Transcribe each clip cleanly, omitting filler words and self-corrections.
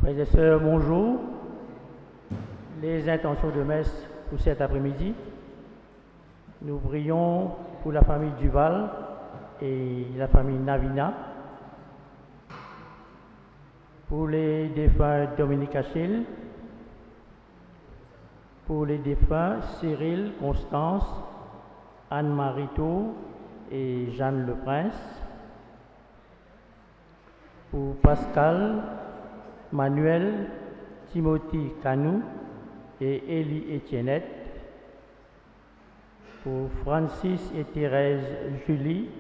Frères et sœurs, bonjour. Les intentions de messe pour cet après-midi. Nous prions pour la famille Duval et la famille Navina, pour les défunts Dominique Achille, pour les défunts Cyril, Constance, Anne Marito et Jeanne Le Prince, pour Pascal, Manuel, Timothy Canou et Élie Etiennette, pour Francis et Thérèse Julie,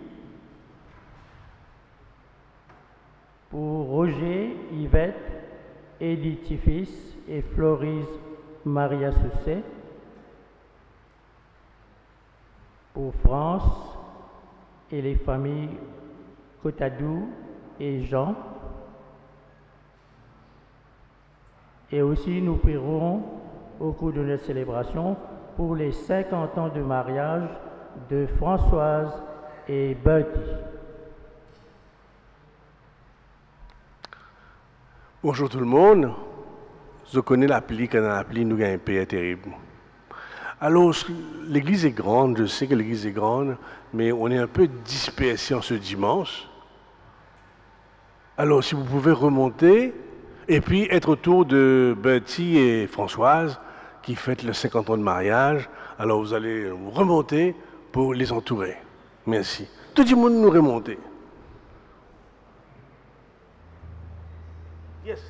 pour Roger, Yvette, Edith Tiffis et Florise Maria Sousset, pour France et les familles Cotadou et Jean. Et aussi, nous prierons au cours de notre célébration pour les 50 ans de mariage de Françoise et Bertie. Bonjour tout le monde. Je connais l'appli, quand on a l'appli, nous avons un pays terrible. Alors, l'église est grande, je sais que l'église est grande, mais on est un peu dispersé en ce dimanche. Alors, si vous pouvez remonter, et puis être autour de Bertie et Françoise, qui fêtent les 50 ans de mariage, alors vous allez vous remonter pour les entourer. Merci. Tout le monde nous remonter. Yes.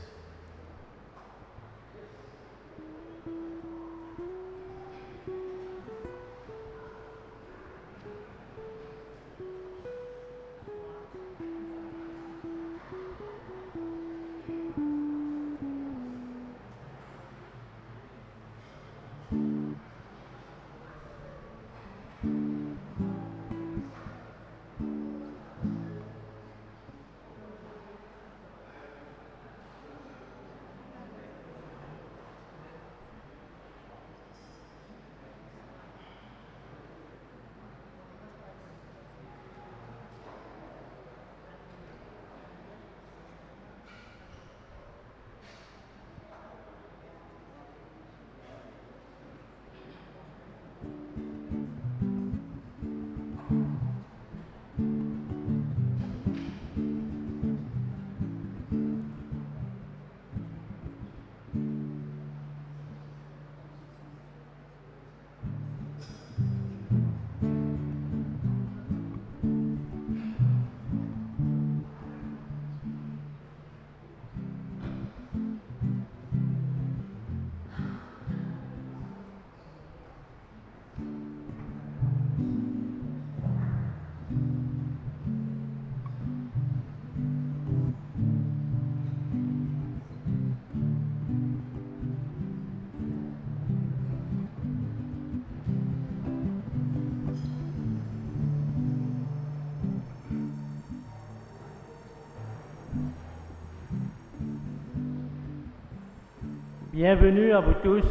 Bienvenue à vous tous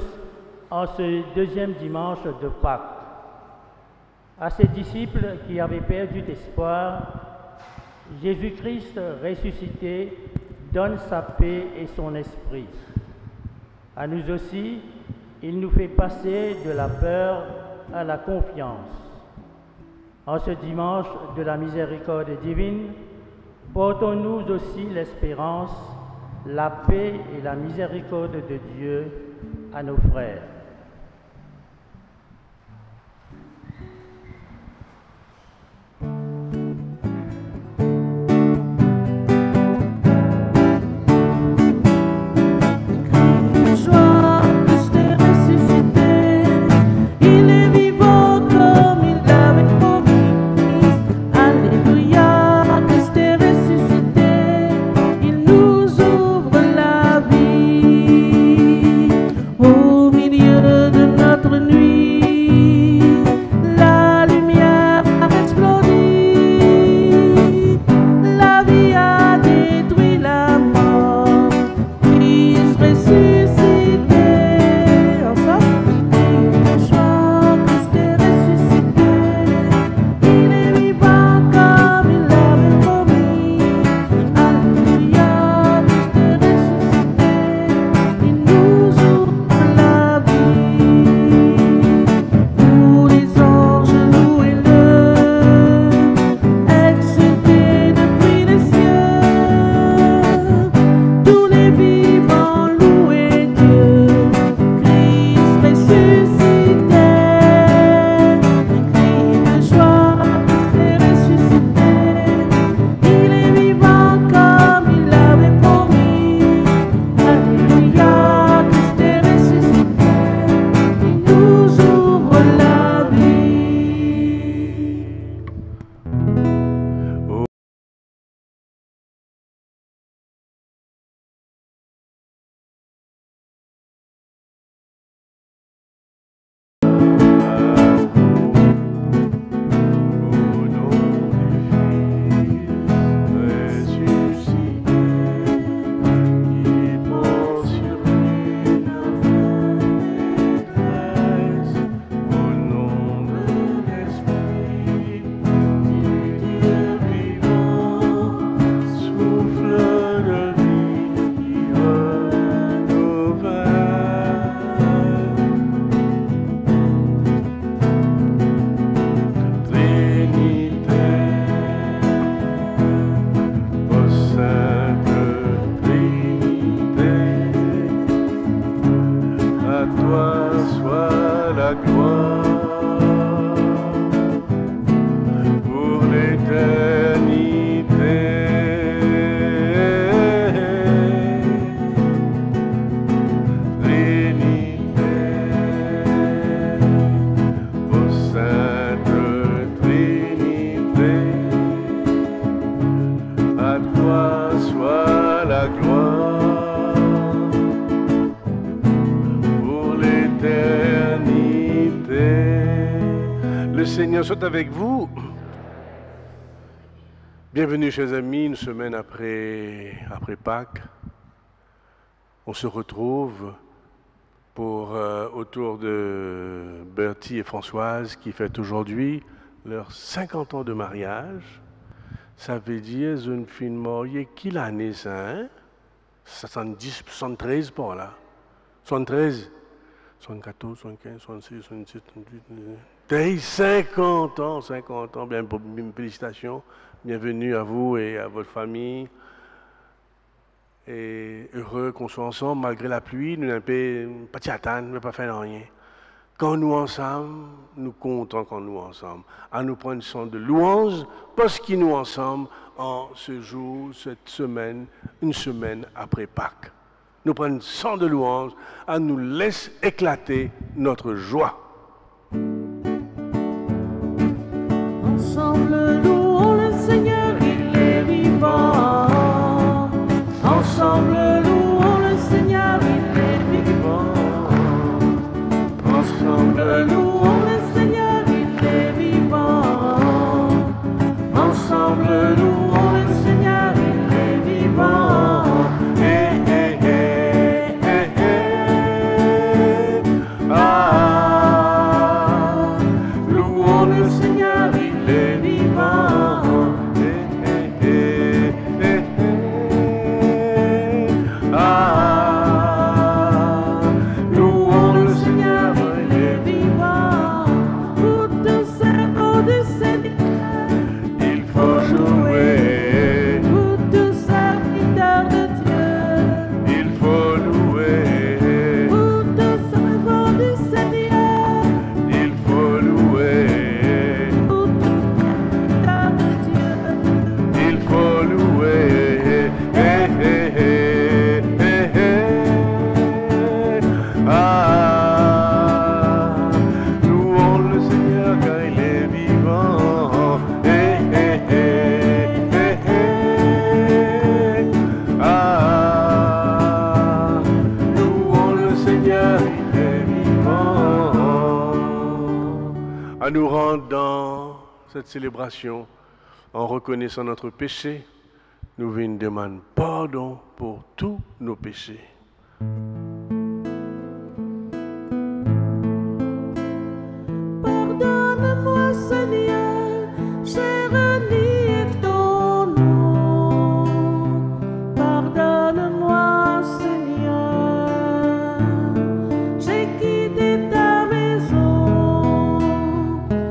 en ce deuxième dimanche de Pâques. À ces disciples qui avaient perdu espoir, Jésus-Christ ressuscité donne sa paix et son esprit. À nous aussi, il nous fait passer de la peur à la confiance. En ce dimanche de la miséricorde divine, portons-nous aussi l'espérance, la paix et la miséricorde de Dieu à nos frères. Au milieu gloire pour l'éternité. Trinité, ô Sainte Trinité, à toi soit la gloire pour l'éternité. Le Seigneur soit avec vous. Bienvenue, chers amis, une semaine après Pâques. On se retrouve autour de Bertie et Françoise qui fêtent aujourd'hui leurs 50 ans de mariage. Ça veut dire une fille mariée qui l'année ça, hein? 70, 73 par là. 73, 74, 75, 76, 77, 78, 50 ans, bien, félicitations. Bienvenue à vous et à votre famille. Et heureux qu'on soit ensemble malgré la pluie, nous n'avons pas de nous ne pas faire rien. Quand nous ensemble, nous comptons quand nous ensemble. À nous prendre son de louange parce qu'ils nous ensemble en ce jour, cette semaine, une semaine après Pâques. Nous prenons son de louange, à nous laisse éclater notre joie. Ensemble, louons le Seigneur, il est vivant. Ensemble, louons le Seigneur, il est vivant. Ensemble, louons le Seigneur, il est vivant. Ensemble, louons le Seigneur, il est vivant. Louons le Seigneur, il est vivant. Louons le Seigneur, il est vivant. Pour tous servants du Seigneur, Il faut louer, pour tous serviteurs de Dieu, il faut louer, pour tous servants du Seigneur, il faut louer, pour tous serviteurs de Dieu. il faut louer. Louons le Seigneur car il est vivant. Louons le Seigneur, il est vivant. À nous rendre dans cette célébration en reconnaissant notre péché, nous venons demander pardon pour tous nos péchés. Pardonne-moi, Seigneur, j'ai renié ton nom. Pardonne-moi, Seigneur, j'ai quitté ta maison.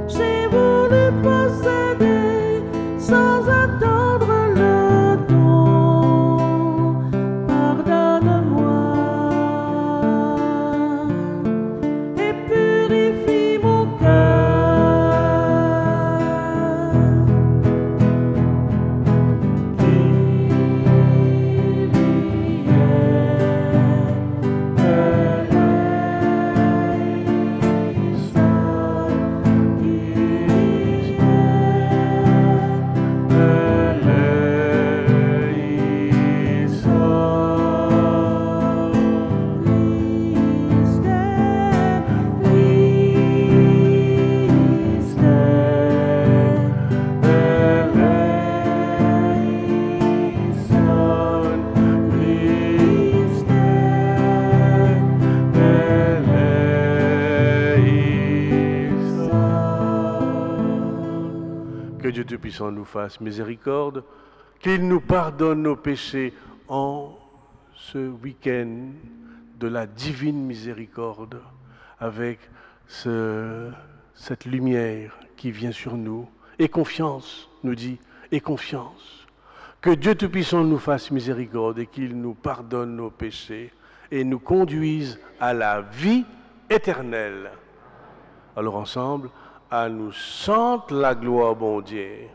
J'ai voulu posséder sans attendre le don. Pardonne-moi et purifie mon cœur. Que Dieu Tout-Puissant nous fasse miséricorde, qu'il nous pardonne nos péchés en ce week-end de la divine miséricorde, avec cette lumière qui vient sur nous. Et confiance, nous dit, et confiance. Que Dieu Tout-Puissant nous fasse miséricorde et qu'il nous pardonne nos péchés et nous conduise à la vie éternelle. Alors ensemble, à nous sentir la gloire, bon Dieu.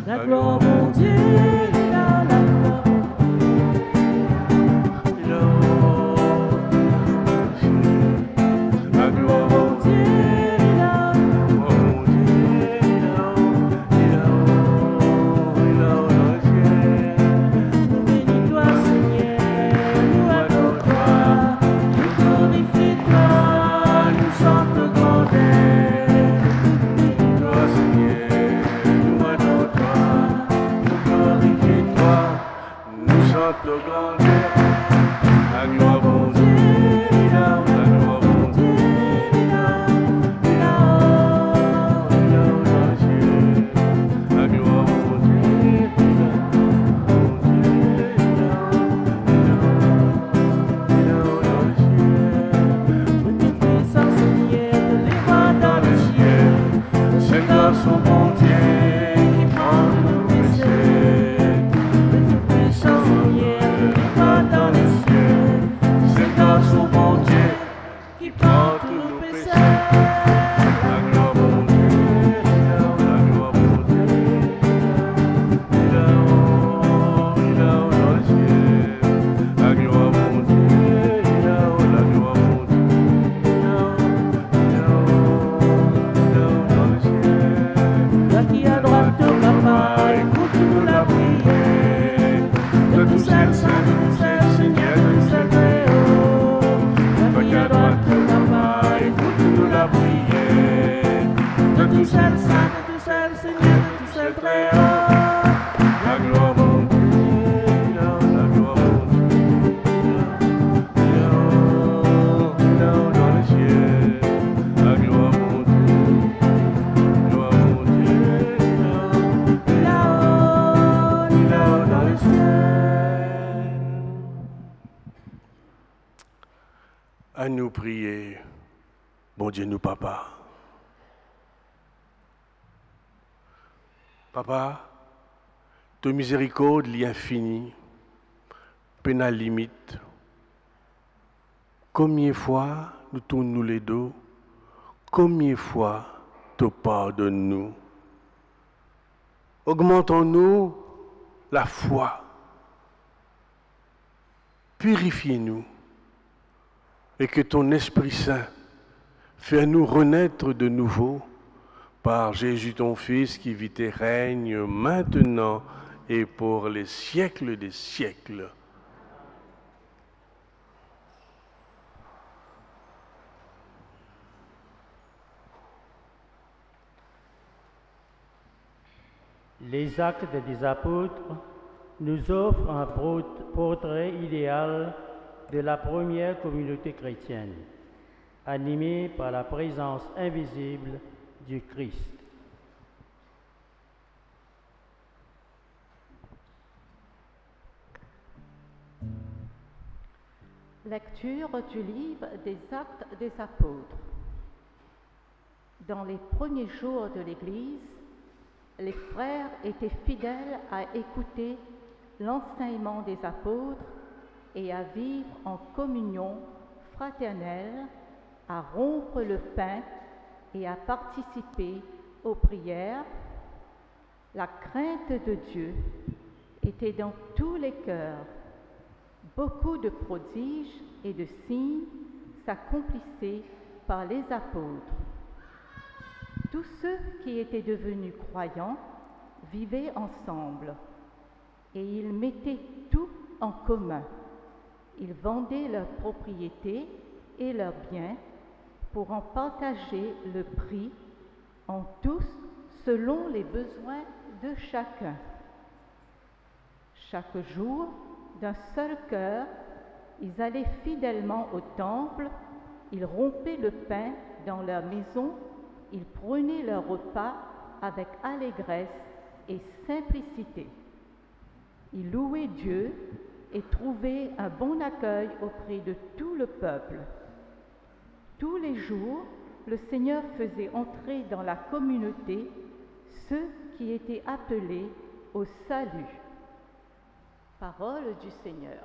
La gloire, mon Dieu, est là, la gloire. La gloire, Mon Dieu, est là. Nous bénis-toi, Seigneur, nous adorons-toi, nous glorifions-toi, nous sommes de grandeur. Bénis-toi, Seigneur, nous adorons-toi, nous glorifions-toi, nous chantons le grandeur. La gloire, mon Dieu, la gloire, mon Dieu, la gloire, mon Dieu, Puissant Seigneur, de l'évoi dans le ciel, le Seigneur son bon Dieu, qui prend tous nos péchés. Le puissant Seigneur, de l'évoi dans le ciel, le Seigneur son bon Dieu, qui prend tous nos péchés. la gloire, mon Dieu, la gloire, mon Dieu, dans le ciel, la gloire, mon Dieu, la gloire, mon Dieu, dans le ciel. Toi qui à droite de papa, écoute-nous la prière. De tout seul, saint, de tout seul, Seigneur, de tout seul, Très-Haut. Toi qui à droite de papa, écoute-nous la prière. De tout seul, saint, de tout seul, Seigneur, de tout seul, Très-Haut. La gloire, mon Dieu, la gloire, mon Dieu, dans le ciel. La gloire, mon Dieu, Là-haut, dans le ciel. à nous prier, bon Dieu, nous, Papa. Papa, de miséricorde, l'infini, peine limite. Combien de fois nous tournons les dos, combien de fois tu pardonnes-nous. Augmentons-nous la foi, purifiez-nous, et que ton Esprit Saint fasse nous renaître de nouveau par Jésus ton Fils qui vit et règne maintenant et pour les siècles des siècles. Les actes des apôtres nous offrent un portrait idéal de la première communauté chrétienne, animée par la présence invisible du Christ. Lecture du livre des Actes des Apôtres. Dans les premiers jours de l'Église, les frères étaient fidèles à écouter l'enseignement des apôtres et à vivre en communion fraternelle, à rompre le pain et à participer aux prières. La crainte de Dieu était dans tous les cœurs. Beaucoup de prodiges et de signes s'accomplissaient par les apôtres. Tous ceux qui étaient devenus croyants vivaient ensemble et ils mettaient tout en commun. Ils vendaient leurs propriétés et leurs biens pour en partager le prix en tous selon les besoins de chacun. Chaque jour, d'un seul cœur, ils allaient fidèlement au temple, ils rompaient le pain dans leur maison, ils prenaient leur repas avec allégresse et simplicité. Ils louaient Dieu et trouvaient un bon accueil auprès de tout le peuple. Tous les jours, le Seigneur faisait entrer dans la communauté ceux qui étaient appelés au salut. Parole du Seigneur.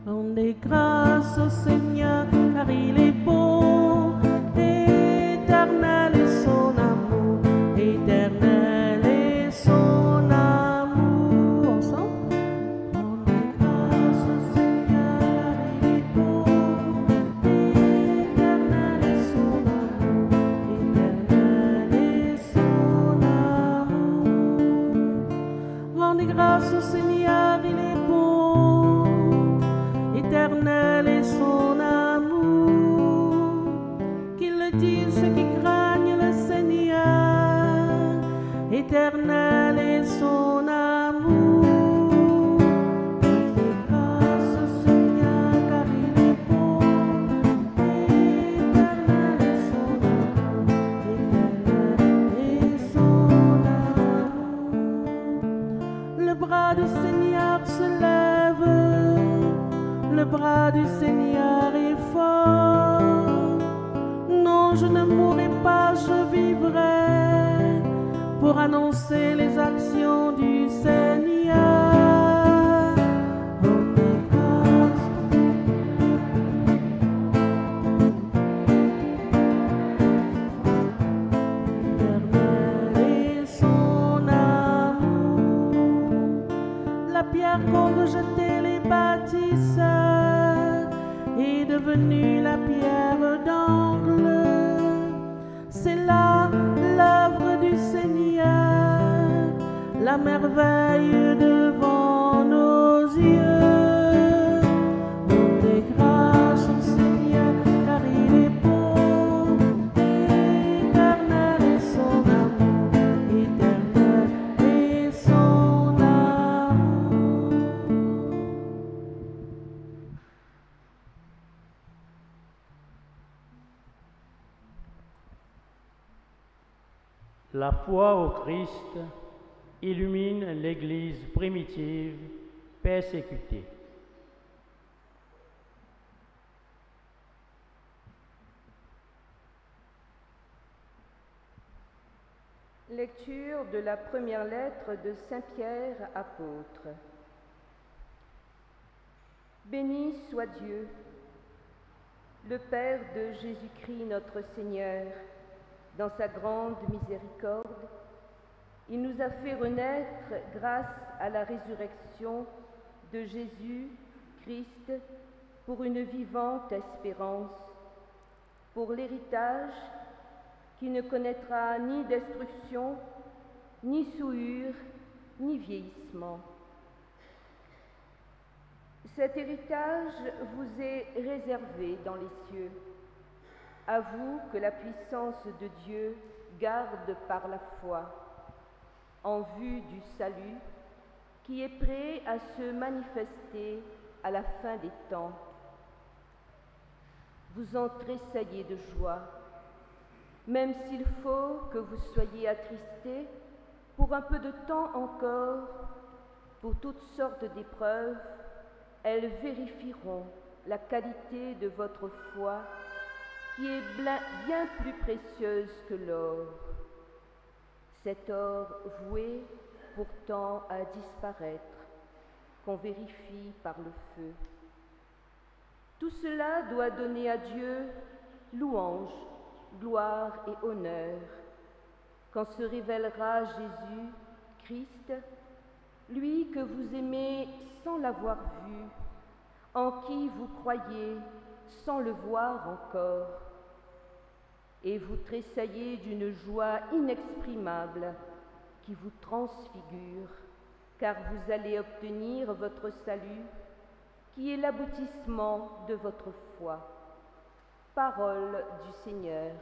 Rendez grâce au Seigneur, car il est bon, éternel est son amour, éternel est son amour. Ensemble. Rendez grâce au Seigneur, car il est bon, éternel est son amour, éternel est son amour. Rendez grâce au Seigneur, il est bon, éternel est son amour. Qu'ils le disent ceux qui craignent le Seigneur, éternel est son amour. Rendez grâce au Seigneur, car il est bon, éternel est son amour, éternel est son amour. Le bras du Seigneur se lève, le bras du Seigneur est fort. Non, je ne mourrai pas, je vivrai pour annoncer les actions du Seigneur. Rendez grâce. Éternel est son amour. La pierre qu'ont rejetée les bâtisseurs est devenue la pierre d'angle. C'est là l'œuvre du Seigneur, la merveille devant nos yeux. Rendez grâce au Seigneur, car il est bon, éternel est son amour, éternel est son amour. La foi au Christ illumine l'Église primitive persécutée. Lecture de la première lettre de Saint Pierre, apôtre. Béni soit Dieu, le Père de Jésus-Christ notre Seigneur. Dans sa grande miséricorde, il nous a fait renaître grâce à la résurrection de Jésus-Christ pour une vivante espérance, pour l'héritage qui ne connaîtra ni destruction, ni souillure, ni vieillissement. Cet héritage vous est réservé dans les cieux. À vous que la puissance de Dieu garde par la foi, en vue du salut qui est prêt à se manifester à la fin des temps. Vous en tressaillez de joie, même s'il faut que vous soyez attristés pour un peu de temps encore, pour toutes sortes d'épreuves. Elles vérifieront la qualité de votre foi, qui est bien plus précieuse que l'or. Cet or voué pourtant à disparaître, qu'on vérifie par le feu. Tout cela doit donner à Dieu louange, gloire et honneur, quand se révélera Jésus-Christ, lui que vous aimez sans l'avoir vu, en qui vous croyez sans le voir encore, et vous tressaillez d'une joie inexprimable qui vous transfigure, car vous allez obtenir votre salut, qui est l'aboutissement de votre foi. Parole du Seigneur.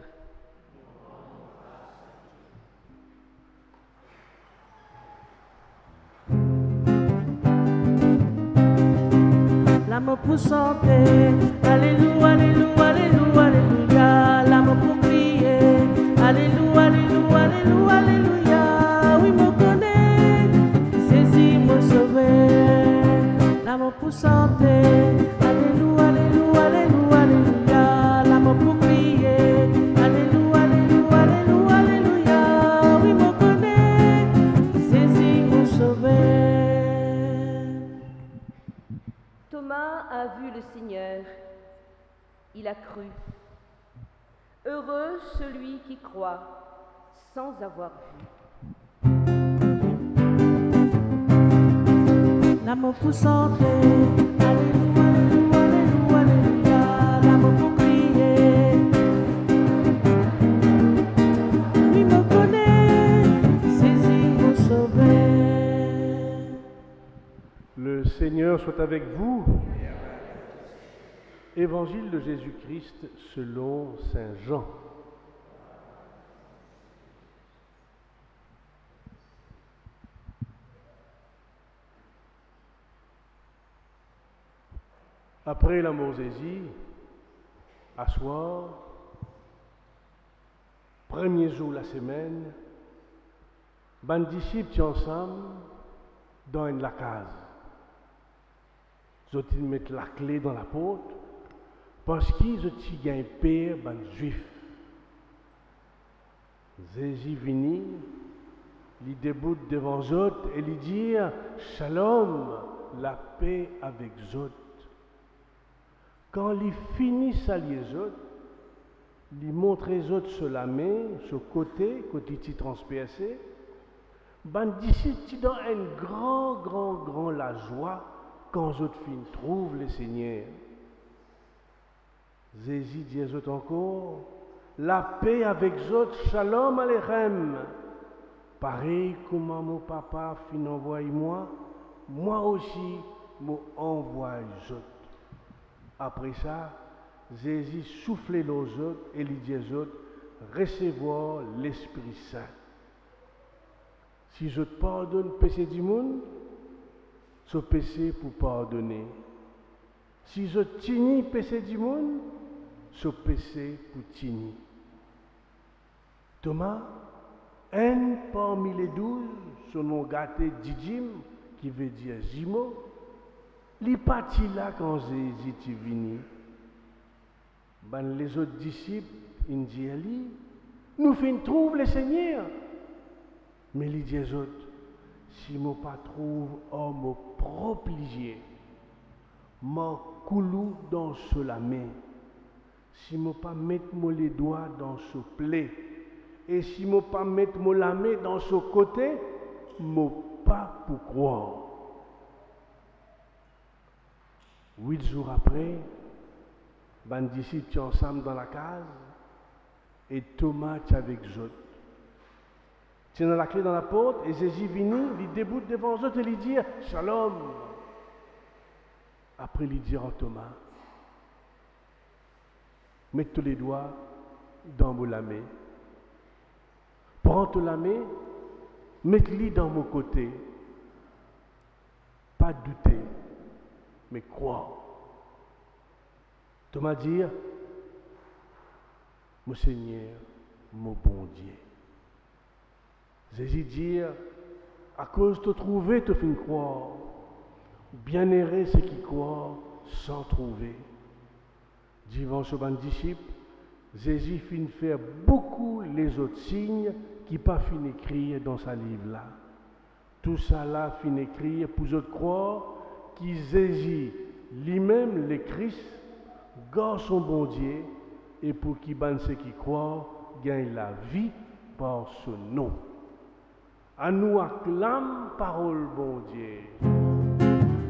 L'âme pour chanter, alléluia, alléluia, alléluia, alléluia. L'âme pour prier, alléluia, alléluia, alléluia, alléluia. Oui, me connaît, saisis, me sauver. L'âme pour chanter, alléluia, alléluia, alléluia, alléluia. L'âme pour prier, alléluia. il a cru. Heureux celui qui croit sans avoir vu. L'amour pour chanter, alléluia, alléluia, alléluia, l'amour pour crier. Lui me connaît, saisi au sauver. Le Seigneur soit avec vous. Évangile de Jésus-Christ selon Saint Jean. Après la morzésie, à soir, premier jour de la semaine, ban disciples sont ensemble dans la case. Ils mettent la clé dans la porte parce qu'ils ont un père ban juif. Jésus vini, il débute devant eux et il dit Shalom, la paix avec eux. Quand il finit saluer eux, il montre les autres sur la main, sur le côté il transpercé. Ben d'ici, tu dans une grand la joie quand les autres trouvent le Seigneur. Jésus dit aux autres encore, la paix avec eux, Shalom Aleichem. Pareil comme mon papa fin envoie moi aussi m'envoie eux. Après ça, Jésus soufflait aux autres et il dit aux autres, recevoir l'Esprit Saint. Si je te pardonne le péché du monde, ce péché pour pardonner. Si je tinis le péché du monde, ce péché pour tinir. Thomas, un parmi les 12, son nom gâté Didyme, qui veut dire Jimo, il parti là quand Jésus est venu. Ben, les autres disciples, ils disent, nous trouvons le Seigneur. Mais il dit aux autres, si je ne trouve pas mon propre ligier, mon coulou dans la main, si je ne mets pas les doigts dans ce plaie, et si je ne mets pas la main dans ce côté, je ne pas pour croire. 8 jours après, les disciples sont ensemble dans la case et Thomas est avec eux. Il a la clé dans la porte et Jésus venu, il débute devant eux et il dit Shalom. Après, il dit à Thomas, mets tous les doigts dans la main. Prends la main, mets-les dans mon côté. Pas douter, mais croire. Thomas dit, mon Seigneur, mon bon Dieu. Jésus dit, à cause de trouver, tu fin croire. Bienheureux ceux qui croient sans trouver. Devant ce ban disciple, Jésus fin faire beaucoup les autres signes qui pas fin écrire dans sa livre là. Tout ça là fin écrire pour eux croire qui Jésus lui-même le Christ garde son bon Dieu et pour qui ban ceux qui croient gagnent la vie par ce nom. À nous acclame parole bon Dieu.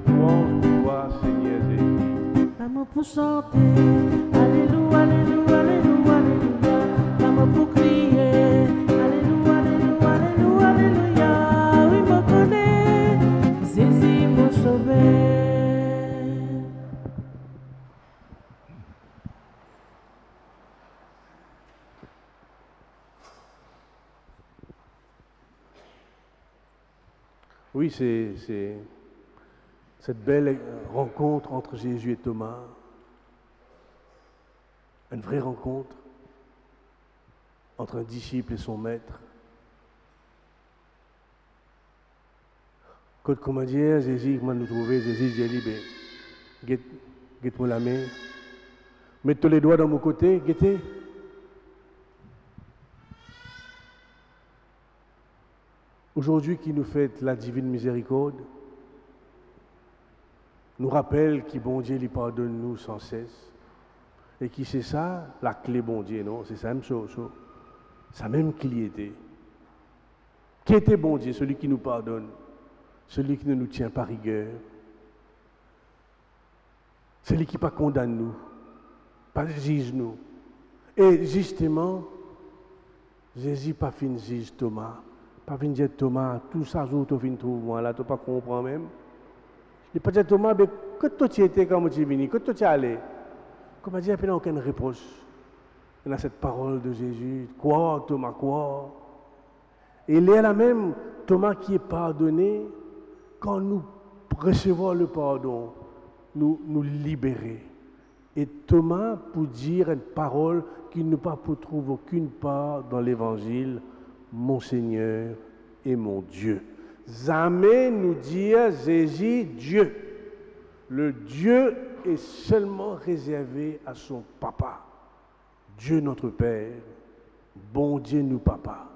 Louange toi Seigneur Jésus. L'amour pour chanter, alléluia, alléluia, alléluia, alléluia. L'amour pour crier, alléluia, alléluia, alléluia, alléluia. Oui, me connaît, Jésus m'a sauvé. Oui, c'est cette belle rencontre entre Jésus et Thomas. Une vraie rencontre entre un disciple et son maître. Quand comment dire, Jésus, comment nous trouver, Jésus, j'ai dit, guette-moi la main, mets tous les doigts dans mon côté, guettez. Aujourd'hui, qui nous fête la divine miséricorde, nous rappelle que bon Dieu lui pardonne nous sans cesse. Et qui c'est ça? La clé bon Dieu, non? C'est ça même chose. Ça même qu'il y était. Qui était bon Dieu? Celui qui nous pardonne. Celui qui ne nous tient pas rigueur. Celui qui ne pas condamne nous. Pas juge nous. Et justement, Jésus pas fin juge Thomas. Pas fin dire Thomas, tout ça, tu fin trouver moi là, tu pas comprendre même. Il pas dire Thomas, mais que toi tu étais quand tu es venu, que toi tu es allé. Comme a dit, il n'y a aucune réponse. Il y a cette parole de Jésus. Quoi, Thomas, quoi? Et il y a là même Thomas qui est pardonné quand nous recevons le pardon, nous libérer. Et Thomas, pour dire une parole qu'il ne peut pas trouver aucune part dans l'évangile, mon Seigneur et mon Dieu. Jamais nous dire Jésus, Dieu. Le Dieu est seulement réservé à son papa. Dieu notre Père, bon Dieu nous papa.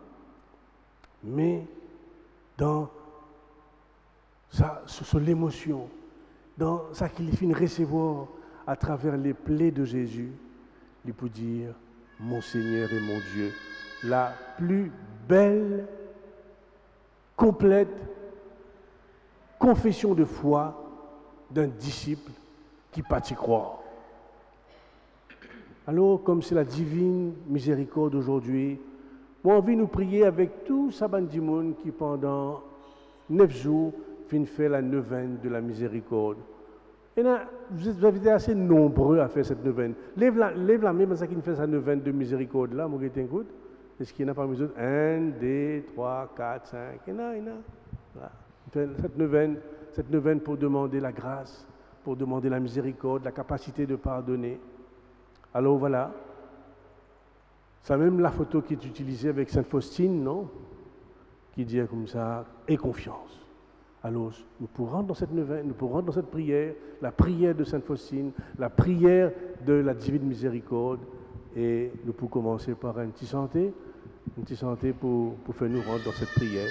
Mais dans sur l'émotion, dans ça qu'il finit de recevoir à travers les plaies de Jésus, il peut dire mon Seigneur et mon Dieu, la plus belle, complète confession de foi d'un disciple qui peut y croire. Alors, comme c'est la divine miséricorde aujourd'hui, moi, envie de nous prier avec tout Saban Dimoun qui, pendant 9 jours, finit faire la neuvaine de la miséricorde. Et là, vous avez assez nombreux à faire cette neuvaine. Lève la main, mais ça qui fait sa neuvaine de miséricorde là, mon gars, écoute. Est-ce qu'il y en a parmi les autres? 1, 2, 3, 4, 5. Il y en a. Voilà. Cette neuvaine pour demander la grâce, pour demander la miséricorde, la capacité de pardonner. Alors voilà. C'est même la photo qui est utilisée avec Sainte Faustine, non? Qui dit comme ça, aie confiance. Alors, nous pourrons rentrer dans cette neuvaine, nous pourrons rentrer dans cette prière, la prière de Sainte Faustine, la prière de la divine miséricorde. Et nous pouvons commencer par une petite santé pour faire nous rentrer dans cette prière.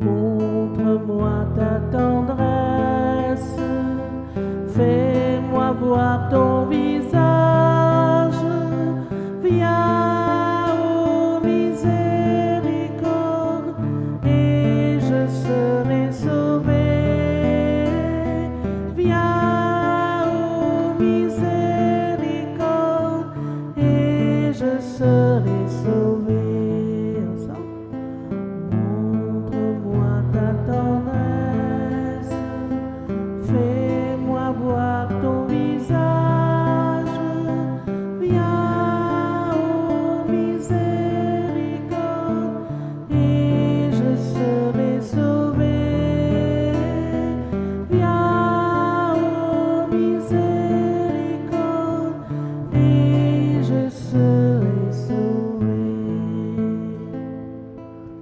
Montre-moi ta tendresse, fais-moi voir ton visage, viens ô miséricorde, et je serai sauvé. Viens ô miséricorde, et je serai sauvé. Montre-moi ta tendresse, fais-moi voir ton visage, viens ô miséricorde, et je serai sauvé. Viens ô miséricorde, et je serai sauvé.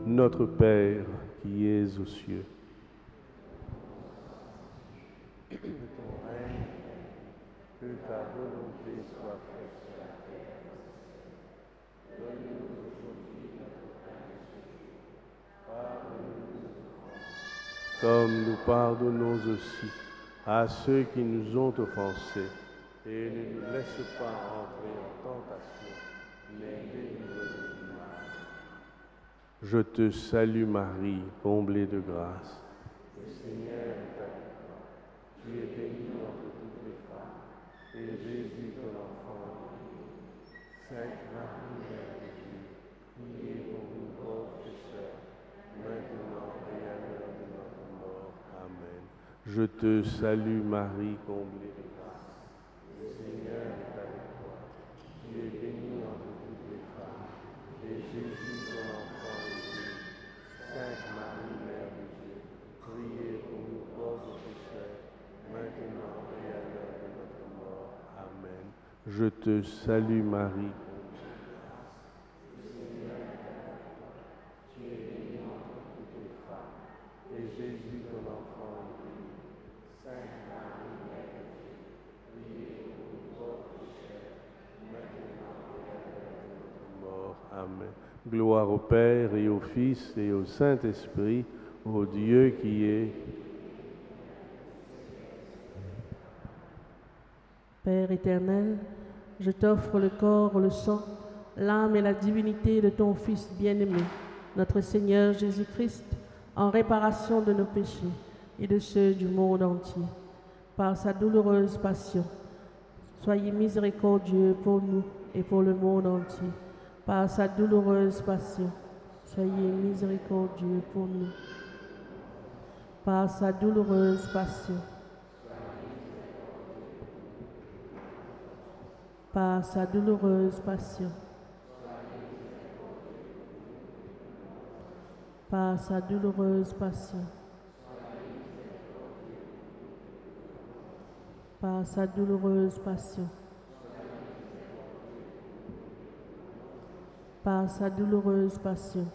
Notre Père qui es aux cieux, que ton règne, que ta volonté soit faite sur la terre. Donne-nous aujourd'hui notre pain de ce jour. Pardonne-nous nos offenses, comme nous pardonnons aussi à ceux qui nous ont offensés. Et ne nous laisse pas entrer en tentation, mais délivre-nous du mal. Je te salue Marie, comblée de grâce. Le Seigneur est avec toi. Tu es bénie entre toutes les femmes, et Jésus, ton enfant, est béni. Sainte Marie, Mère de Dieu, priez pour nous pauvres pécheurs, maintenant et à l'heure de notre mort. Amen. Je te salue Marie, comblée de grâce. Le Seigneur est avec toi. Tu es bénie entre toutes les femmes, et Jésus, ton enfant, est béni. Sainte Marie, Mère de Dieu, priez pour nous pauvres pécheurs, maintenant et à l'heure de notre mort. Amen. Je te salue Marie, comblée de grâce. Le Seigneur est avec toi. Tu es bénie entre toutes les femmes, et Jésus, ton enfant, est béni. Sainte Marie, Mère de Dieu, priez pour nous pauvres pécheurs, maintenant et à l'heure de notre mort. Amen. Gloire au Père et au Fils et au Saint-Esprit, ô Dieu qui est. Père éternel, je t'offre le corps, le sang, l'âme et la divinité de ton Fils bien-aimé, notre Seigneur Jésus-Christ, en réparation de nos péchés et de ceux du monde entier. Par sa douloureuse passion, soyez miséricordieux pour nous et pour le monde entier. Par sa douloureuse passion, soyez miséricordieux pour nous. Par sa douloureuse passion, par sa douloureuse passion, par sa douloureuse passion, par sa douloureuse passion, par sa douloureuse passion,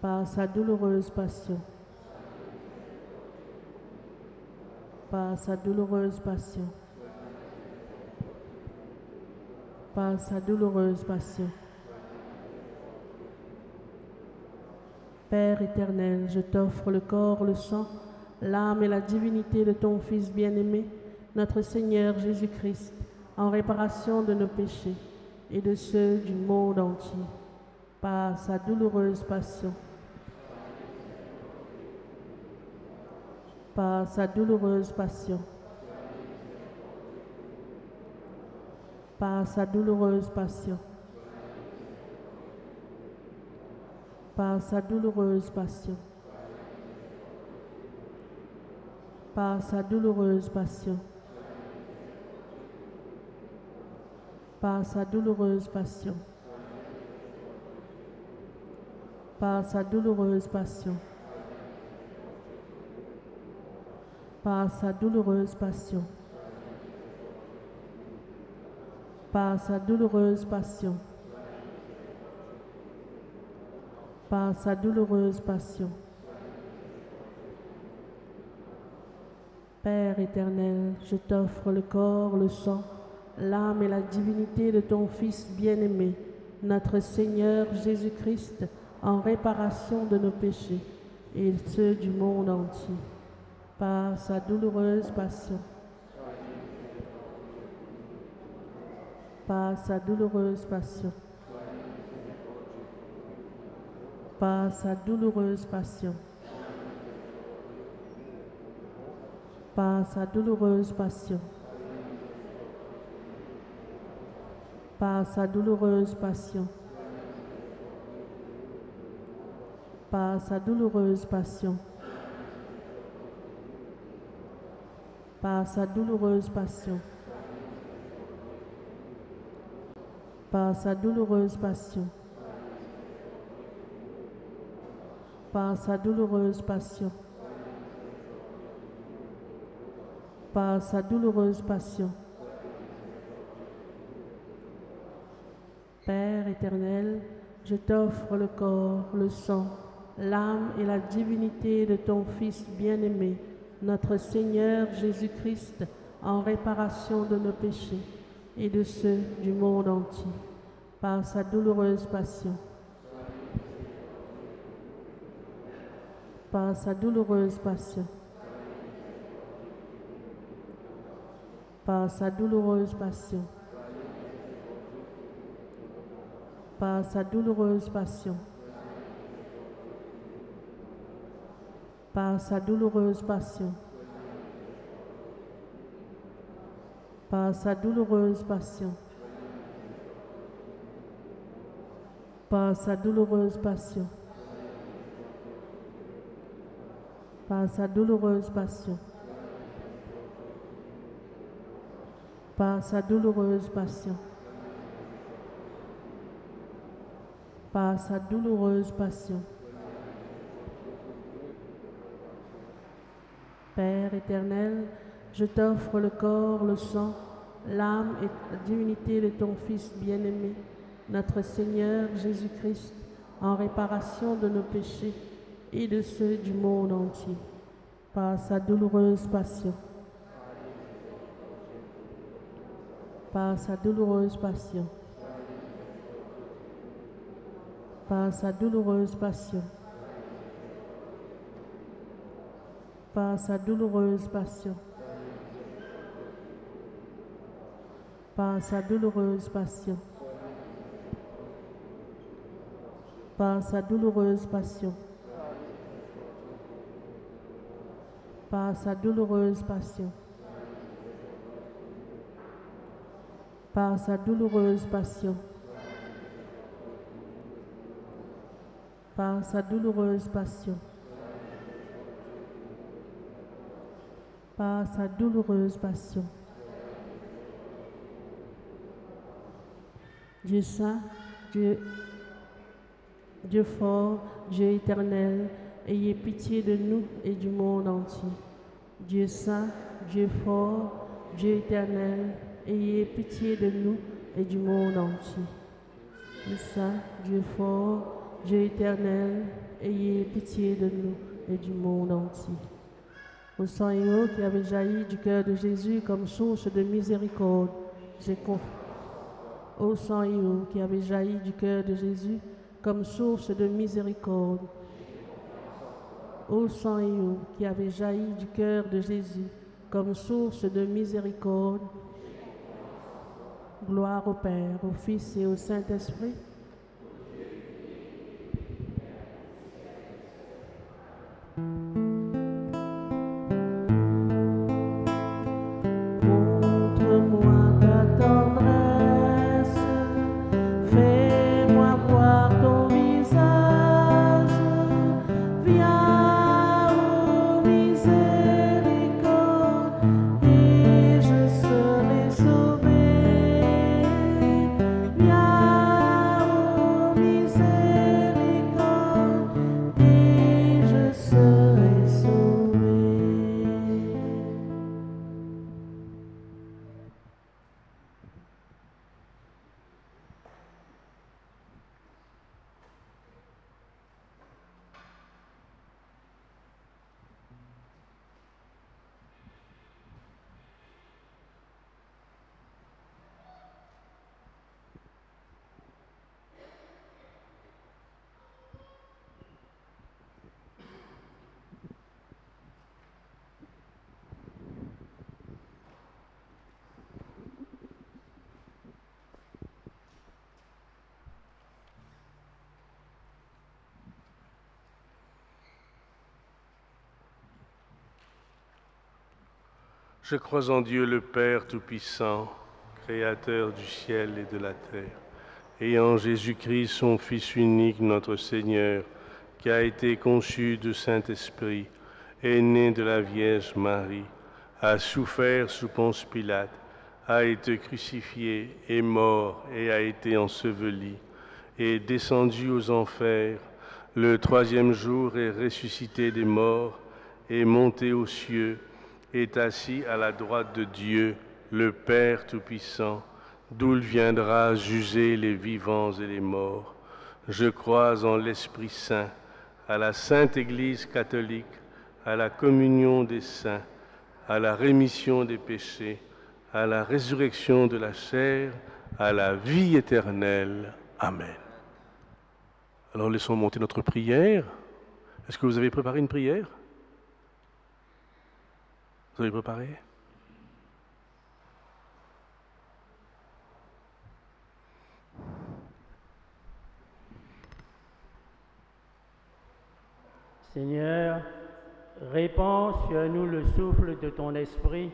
par sa douloureuse passion, par sa douloureuse passion, par sa douloureuse passion. Père éternel, je t'offre le corps, le sang, l'âme et la divinité de ton Fils bien-aimé, notre Seigneur Jésus-Christ, en réparation de nos péchés et de ceux du monde entier, par sa douloureuse passion, par sa douloureuse passion, par sa douloureuse passion, par sa douloureuse passion, par sa douloureuse passion, par sa douloureuse passion, par sa douloureuse passion, par sa douloureuse passion, par sa douloureuse passion, par sa douloureuse passion. Père éternel, je t'offre le corps, le sang, l'âme et la divinité de ton Fils bien-aimé, notre Seigneur Jésus-Christ, en réparation de nos péchés et ceux du monde entier, par sa douloureuse passion, par sa douloureuse passion, par sa douloureuse passion, par sa douloureuse passion, par sa douloureuse passion, par sa douloureuse passion, par sa douloureuse passion, par sa douloureuse passion, par sa douloureuse passion, par sa douloureuse passion. Père éternel, je t'offre le corps, le sang, l'âme et la divinité de ton Fils bien-aimé, notre Seigneur Jésus-Christ, en réparation de nos péchés et de ceux du monde entier, par sa douloureuse passion, par sa douloureuse passion, par sa douloureuse passion, par sa douloureuse passion, par sa douloureuse passion, par sa douloureuse passion, par sa douloureuse passion, par sa douloureuse passion, par sa douloureuse passion, par sa douloureuse passion. Père éternel, je t'offre le corps, le sang, l'âme et la divinité de ton Fils bien-aimé, notre Seigneur Jésus-Christ, en réparation de nos péchés et de ceux du monde entier, par sa douloureuse passion, par sa douloureuse passion, par sa douloureuse passion, par sa douloureuse passion, par sa douloureuse passion, par sa douloureuse passion, par sa douloureuse passion, par sa douloureuse passion, par sa douloureuse passion, par sa douloureuse passion. Dieu saint, Dieu fort, Dieu éternel, ayez pitié de nous et du monde entier. Dieu saint, Dieu fort, Dieu éternel, ayez pitié de nous et du monde entier. Dieu saint, Dieu fort, Dieu éternel, ayez pitié de nous et du monde entier. Au sang et eau qui avait jailli du cœur de Jésus comme source de miséricorde, j'ai confiance. Au sang et eau qui avait jailli du cœur de Jésus comme source de miséricorde. Ô sang et eau qui avait jailli du cœur de Jésus comme source de miséricorde. Gloire au Père, au Fils et au Saint-Esprit. Montre-moi ta tendresse, fais-moi voir ton visage, viens ô miséricorde, et je serai sauvé. Viens ô miséricorde, et je serai sauvé. Je crois en Dieu le Père Tout-Puissant, Créateur du ciel et de la terre, et en Jésus-Christ, son Fils unique, notre Seigneur, qui a été conçu du Saint-Esprit, est né de la Vierge Marie, a souffert sous Ponce Pilate, a été crucifié, est mort et a été enseveli, est descendu aux enfers, le troisième jour est ressuscité des morts, est monté aux cieux, est assis à la droite de Dieu, le Père Tout-Puissant, d'où il viendra juger les vivants et les morts. Je crois en l'Esprit Saint, à la Sainte Église catholique, à la communion des saints, à la rémission des péchés, à la résurrection de la chair, à la vie éternelle. Amen. Alors laissons monter notre prière. Est-ce que vous avez préparé une prière ? Vous avez préparé ? Seigneur, répands sur nous le souffle de ton esprit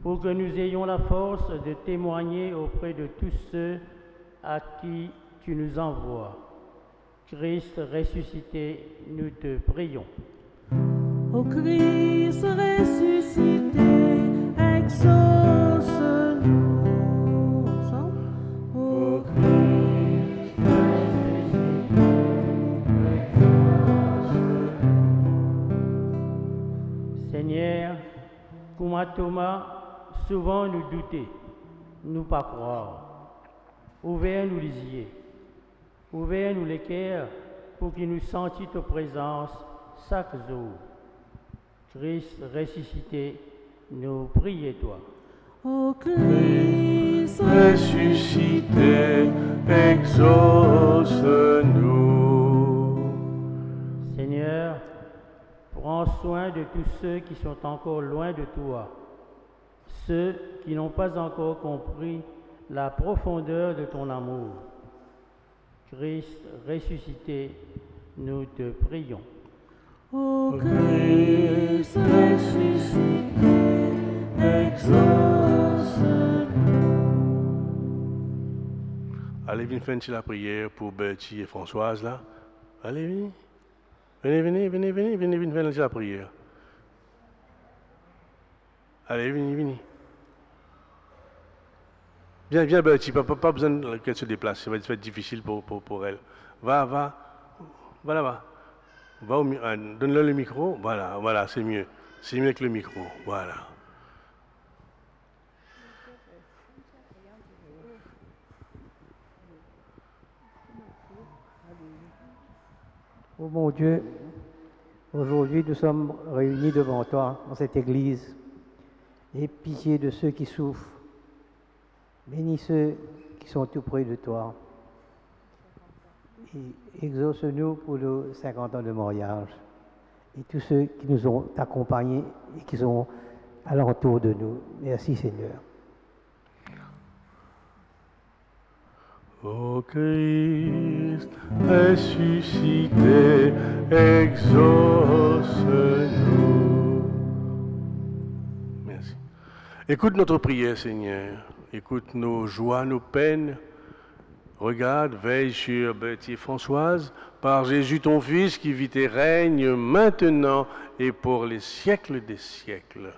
pour que nous ayons la force de témoigner auprès de tous ceux à qui tu nous envoies. Christ ressuscité, nous te prions. Ô Christ ressuscité, exauce-nous. Ô Christ ressuscité, exauce-nous. Seigneur, comme à Thomas, souvent nous douter, nous pas croire. Ouvert-nous les yeux, ouvert-nous les cœurs pour qu'il nous sentit ta présence chaque jour. Christ ressuscité, nous prions toi. Ô Christ ressuscité, exauce-nous. Seigneur, prends soin de tous ceux qui sont encore loin de toi, ceux qui n'ont pas encore compris la profondeur de ton amour. Christ ressuscité, nous te prions. Ô Christ ressuscité, exauce-nous. Allez, viens faire la prière pour Bertie et Françoise, là. Allez, venez. Venez faire la prière. Allez, venez. Viens, Bertie, pas besoin qu'elle se déplace, ça va être difficile pour elle. Va là-bas. Donne-le le micro, voilà, c'est mieux. C'est mieux que le micro, voilà. Oh mon Dieu, aujourd'hui nous sommes réunis devant toi dans cette église. Aie pitié de ceux qui souffrent. Bénis ceux qui sont tout près de toi. Et exauce-nous pour nos 50 ans de mariage. Et tous ceux qui nous ont accompagnés et qui sont alentour de nous. Merci Seigneur. Ô Christ ressuscité, exauce-nous. Merci. Écoute notre prière, Seigneur. Écoute nos joies, nos peines. Regarde, veille sur Bertie et Françoise, par Jésus ton Fils qui vit et règne maintenant et pour les siècles des siècles.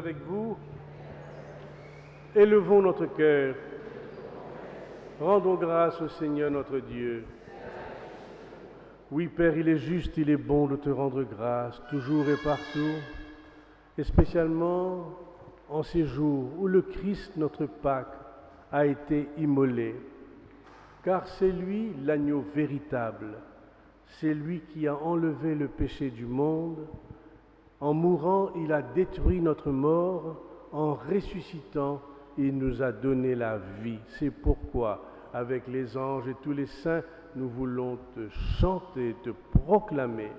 avec vous. Élevons notre cœur. Rendons grâce au Seigneur notre Dieu. Oui, Père, il est juste, il est bon de te rendre grâce, toujours et partout, et spécialement en ces jours où le Christ, notre Pâque, a été immolé. Car c'est lui l'agneau véritable, c'est lui qui a enlevé le péché du monde. En mourant, il a détruit notre mort, en ressuscitant, il nous a donné la vie. C'est pourquoi, avec les anges et tous les saints, nous voulons te chanter, te proclamer.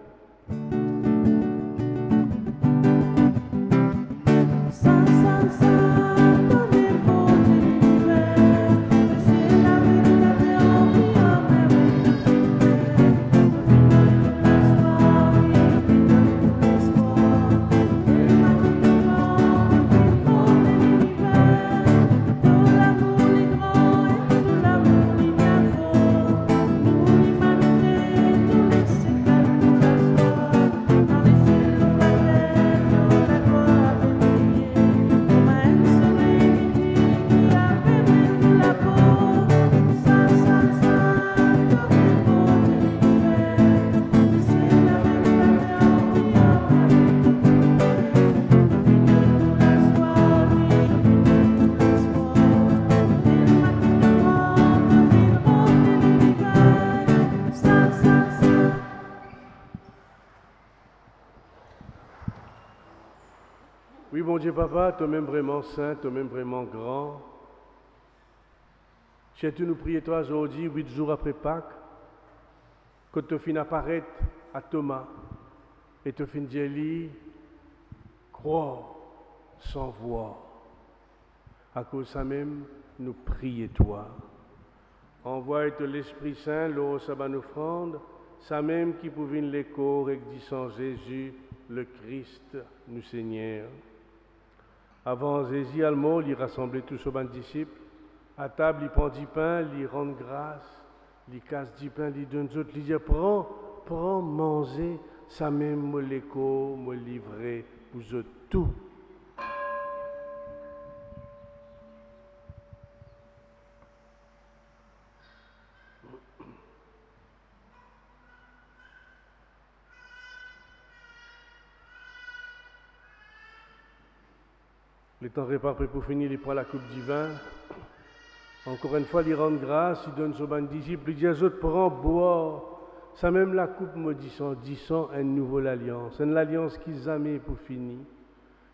Saint, Saint, Saint, ton épaule de l'univers, le ciel avec la terre en vie, en Oui, bon Dieu, Papa, toi-même vraiment saint, toi-même vraiment grand. Sais-tu nous prier, toi, aujourd'hui, 8 jours après Pâques, que tu fin apparaître à Thomas et tu fin dire lui, croire sans voir. À cause de ça même, nous prions toi. Envoie-toi l'Esprit Saint, l'eau sabbat offrande, ça même qui pouvait l'écho et dit sans Jésus, le Christ, nous Seigneur. Avant Jésus, allemand, il rassemblait tous ses disciples. À table, il prend du pain, il rend grâce, il casse du pain, il donne aux autres, il dit prends, mangez, ça même me l'écho, me livrer, vous autres tout. Le temps réparé pour finir, il prend la coupe du vin. Encore une fois, il rend grâce, il donne son disciple, il dit aux autres, prends, boire. Ça même la coupe, me disant une nouvelle alliance. Une alliance qui jamais pour finir.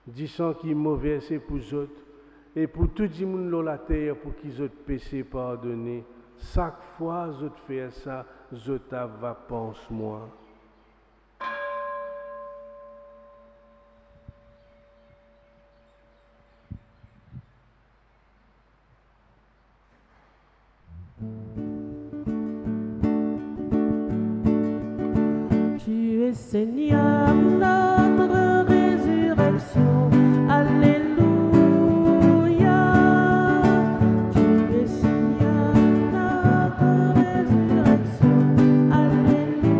Disant qui est mauvais, c'est pour les autres. Et pour tout le monde sur la terre, pour qu'ils autres péchés pardonnés. Chaque fois, les autres font ça, les autres va pense-moi. Tu es Seigneur, notre résurrection. Alléluia. Tu es Seigneur, notre résurrection. Alléluia.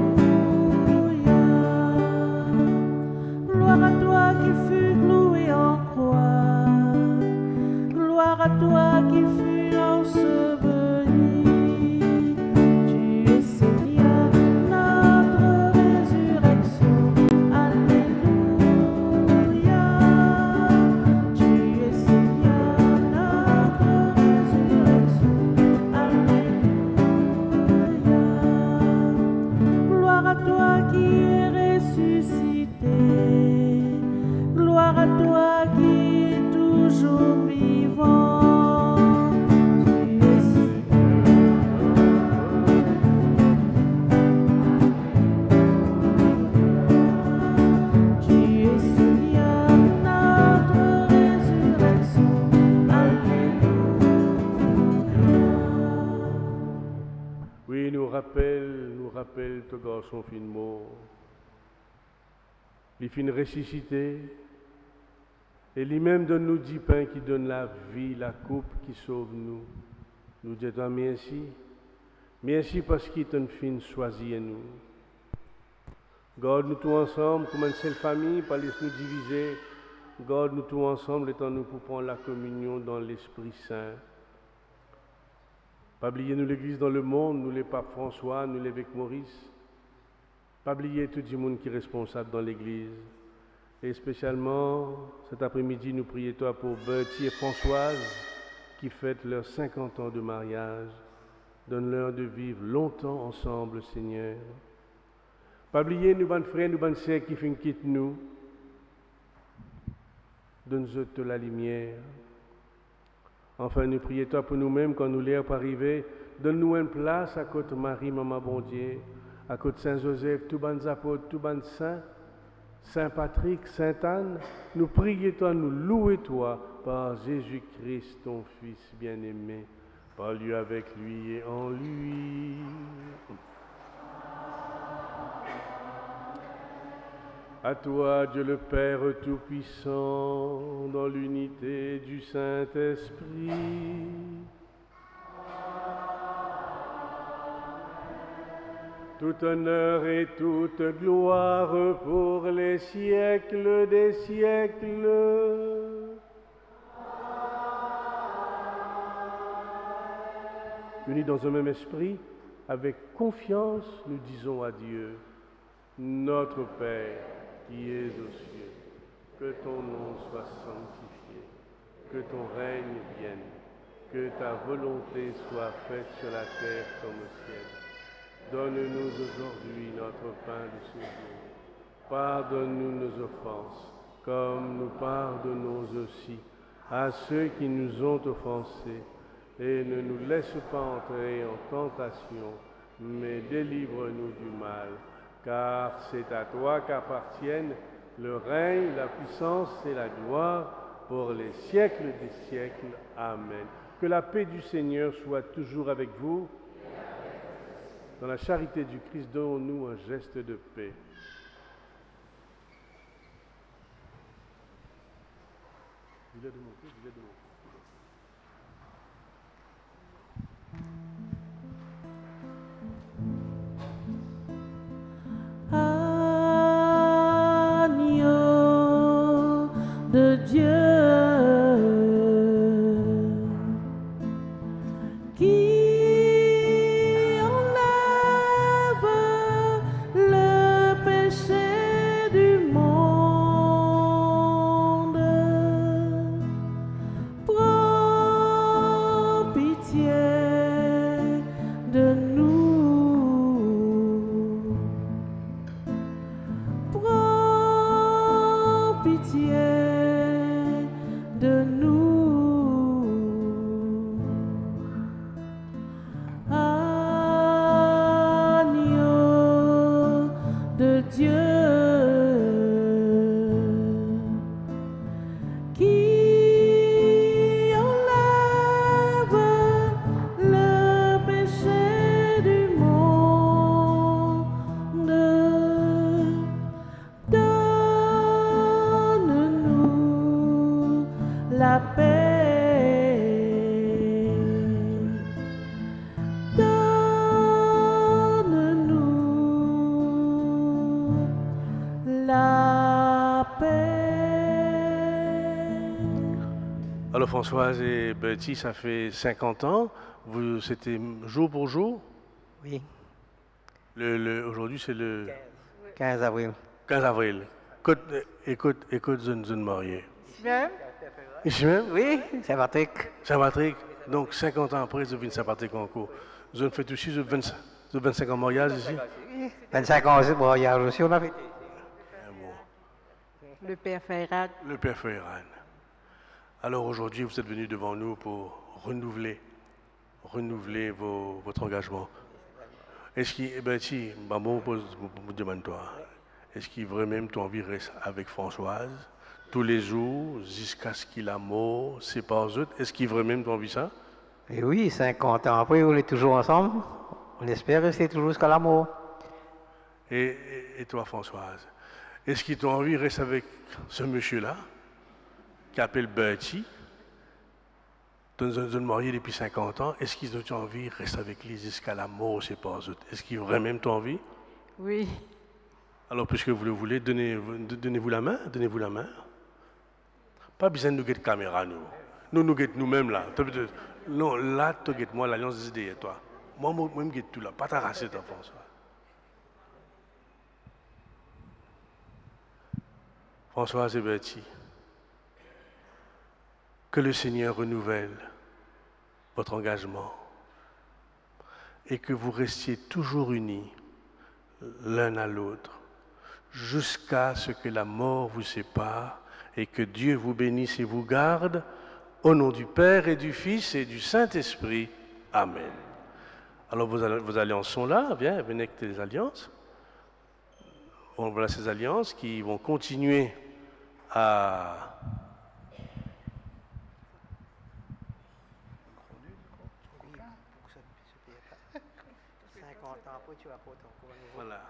Gloire à toi qui fus cloué en croix. Gloire à toi qui fus enseveli. Rappelle ton garçon fin mort. Il finit ressuscité. Et lui-même donne nous 10 pains qui donne la vie, la coupe qui sauve nous. Nous disons merci. Merci parce qu'il t'a fin choisi à nous. Garde nous tous ensemble comme une seule famille, pas laisse nous diviser. Garde-nous tous ensemble, étant-nous pour prendre la communion dans l'Esprit Saint. Pas oublier nous l'Église dans le monde, nous les papes François, nous l'évêque Maurice. Pas oublier tout le monde qui est responsable dans l'Église. Et spécialement, cet après-midi, nous prions toi pour Bertie et Françoise qui fêtent leurs 50 ans de mariage. Donne-leur de vivre longtemps ensemble, Seigneur. Pas oublier nous, bonnes frères, nous, bonnes sœurs qui quittent nous. Donne-nous de la lumière. Enfin, nous prions toi pour nous-mêmes quand nous l'air pas arriver. Donne-nous une place à côté Marie, Maman bon Dieu, à côté Saint-Joseph, tous les apôtres, tous les saints, Saint-Patrick, Sainte-Anne. Nous prions toi, nous louons toi par Jésus-Christ, ton Fils bien-aimé, par lui, avec lui et en lui. À toi, Dieu le Père Tout-Puissant, dans l'unité du Saint-Esprit. Tout honneur et toute gloire pour les siècles des siècles. Unis dans un même esprit, avec confiance, nous disons à Dieu, notre Père, qui es aux cieux, que ton nom soit sanctifié, que ton règne vienne, que ta volonté soit faite sur la terre comme au ciel. Donne-nous aujourd'hui notre pain de ce jour. Pardonne-nous nos offenses, comme nous pardonnons aussi à ceux qui nous ont offensés. Et ne nous laisse pas entrer en tentation, mais délivre-nous du mal. Car c'est à toi qu'appartiennent le règne, la puissance et la gloire pour les siècles des siècles. Amen. Que la paix du Seigneur soit toujours avec vous. Dans la charité du Christ, donnons-nous un geste de paix. Dis-le de monter, dis-le de monter. Agneau de Dieu qui enlève le péché du monde, prends pitié de nous. De nous, agneau de Dieu, qui enlève le péché du monde. La paix, donne-nous la paix. Alors Françoise et Bertie, ça fait 50 ans. C'était jour pour jour? Oui, Aujourd'hui, c'est le 15 avril. 15 avril. Écoute, jeune marié. Ici même? Ici même? Oui, Saint-Patrick. Saint-Patrick. Donc 50 ans après, je viens de Saint-Patrick encore. Je fais aussi 25 ans de mariage ici. 25 ans de mariage aussi, on a fêté. Le Père Ferrat. Le Père Ferran. Alors aujourd'hui, vous êtes venus devant nous pour renouveler votre engagement. Est-ce qu'il, si, bon, je demande toi, est-ce qu'il vraiment tu as envie de rester avec Françoise tous les jours, jusqu'à ce qu'il a mort, c'est pas eux? Est-ce qu'il vraiment tu as envie ça? Et oui, 50 ans après, on est toujours ensemble. On espère rester toujours jusqu'à la mort. Et toi, Françoise, est-ce qu'il t'a envie de rester avec ce monsieur-là, qui appelle Bertie, de marié depuis 50 ans? Est-ce qu'il a envie de rester avec lui jusqu'à la mort, c'est pas eux? Est-ce qu'il vraiment t'a envie? Oui. Alors, puisque vous le voulez, donnez-vous la main, donnez-vous la main. Pas besoin de nous guetter caméra, nous. Nous guettons nous-mêmes là. Non, là, tu guettes moi, l'alliance des idées, toi. Moi, je guette tout là. Pas t'arracher, toi, François. Françoise et Bertie, que le Seigneur renouvelle votre engagement et que vous restiez toujours unis l'un à l'autre jusqu'à ce que la mort vous sépare et que Dieu vous bénisse et vous garde au nom du Père et du Fils et du Saint-Esprit. Amen. Alors vos alliances sont là, venez avec les alliances. Bon, voilà ces alliances qui vont continuer à voilà.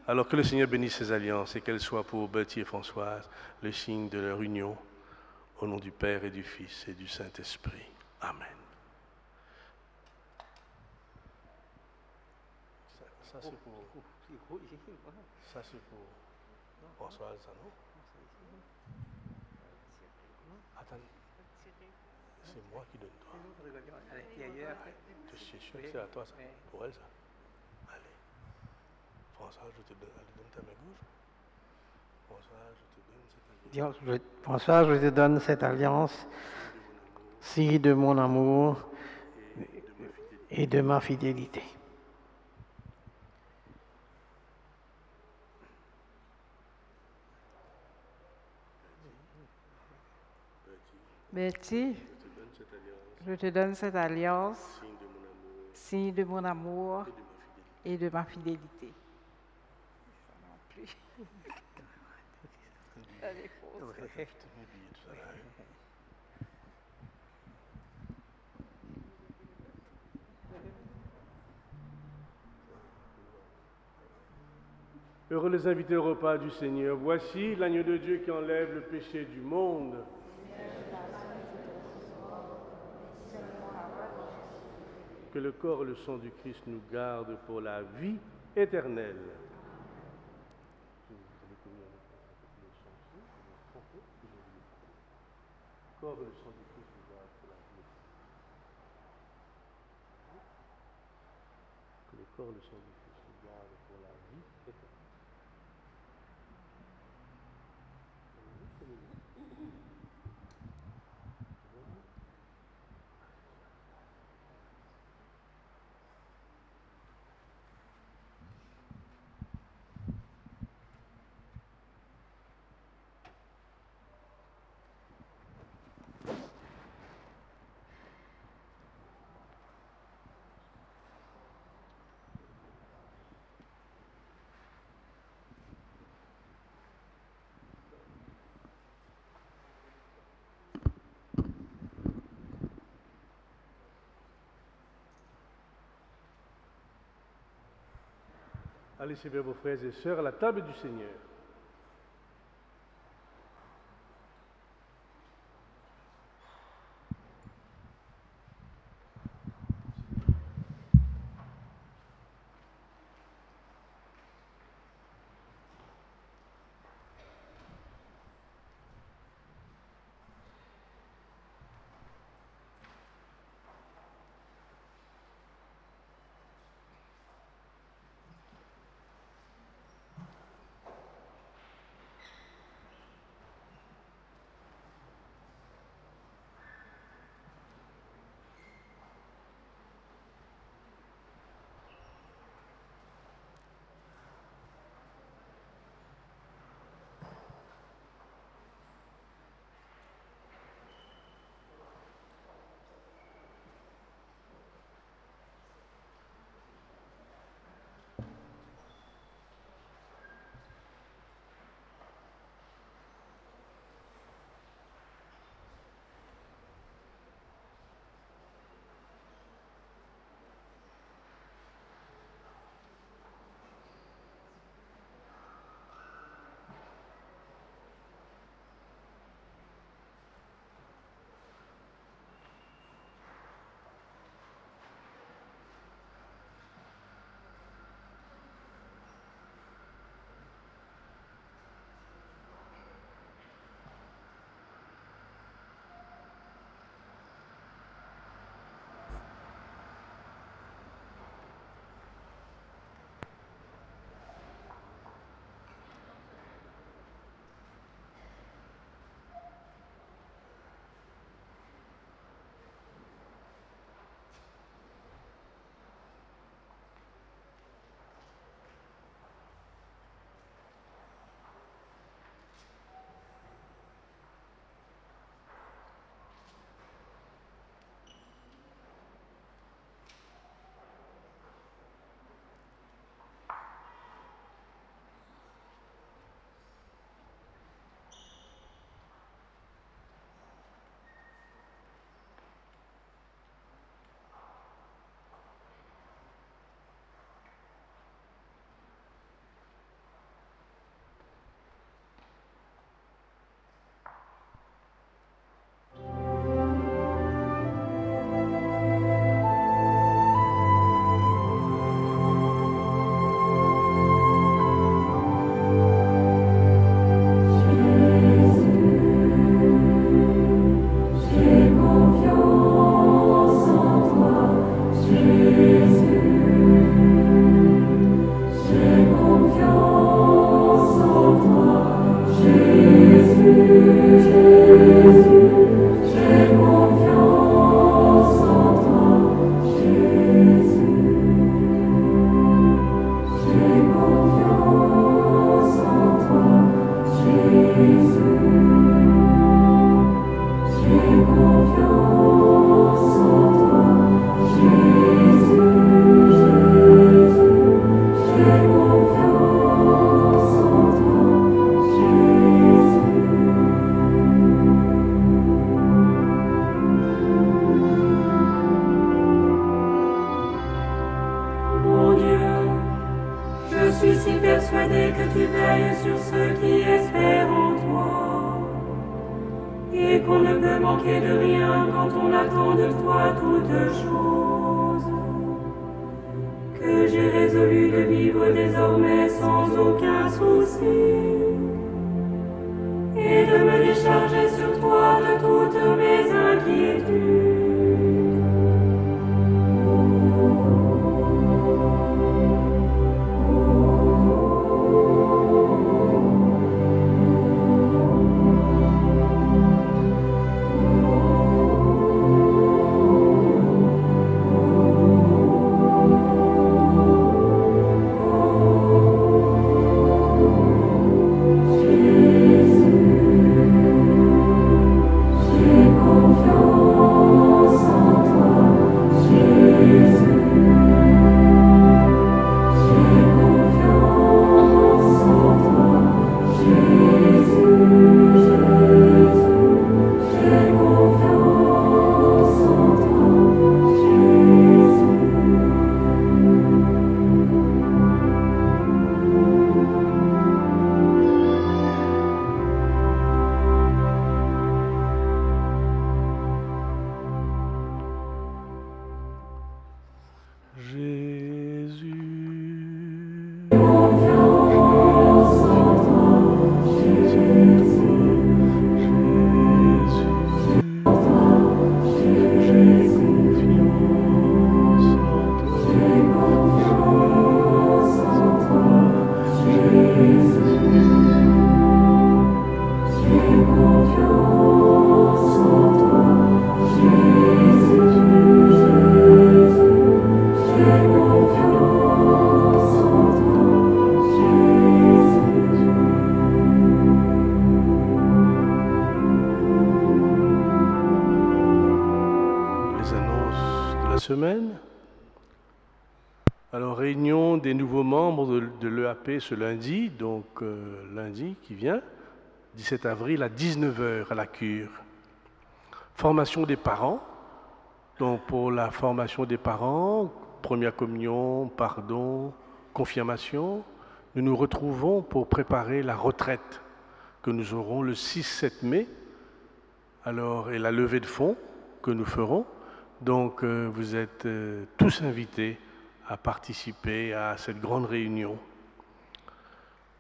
Alors que le Seigneur bénisse ces alliances et qu'elles soient pour Bertie et Françoise le signe de leur union au nom du Père et du Fils et du Saint-Esprit. Amen. Ça c'est pour Françoise, ça non? Attends, c'est moi qui donne toi. Je suis sûr que c'est à toi ça. Pour elle ça. Allez. François, je te donne. Allez, donne ta main gauche. François, je te donne cette alliance. François, je te donne cette alliance, signe de mon amour et de ma fidélité. Bertie, je te donne cette alliance, signe de mon amour et de ma fidélité. Heureux les invités au repas du Seigneur. Voici l'agneau de Dieu qui enlève le péché du monde. Que le corps et le sang du Christ nous gardent pour la vie éternelle. Le corps et le sang du Christ nous gardent pour la vie éternelle. Que le corps et le sang du Christ nous gardent pour la vie éternelle. Allez servir vos frères et sœurs à la table du Seigneur. suis si persuadé que tu veilles sur ceux qui espèrent en toi, et qu'on ne peut manquer de rien quand on attend de toi toutes choses, que j'ai résolu de vivre désormais sans aucun souci, et de me décharger sur toi de toutes mes inquiétudes. Alors, réunion des nouveaux membres de l'EAP ce lundi, donc lundi qui vient, 17 avril à 19h à la cure. Formation des parents. Donc, pour la formation des parents, première communion, pardon, confirmation, nous nous retrouvons pour préparer la retraite que nous aurons le 6-7 mai. Alors, et la levée de fonds que nous ferons. Donc, vous êtes tous invités à participer à cette grande réunion.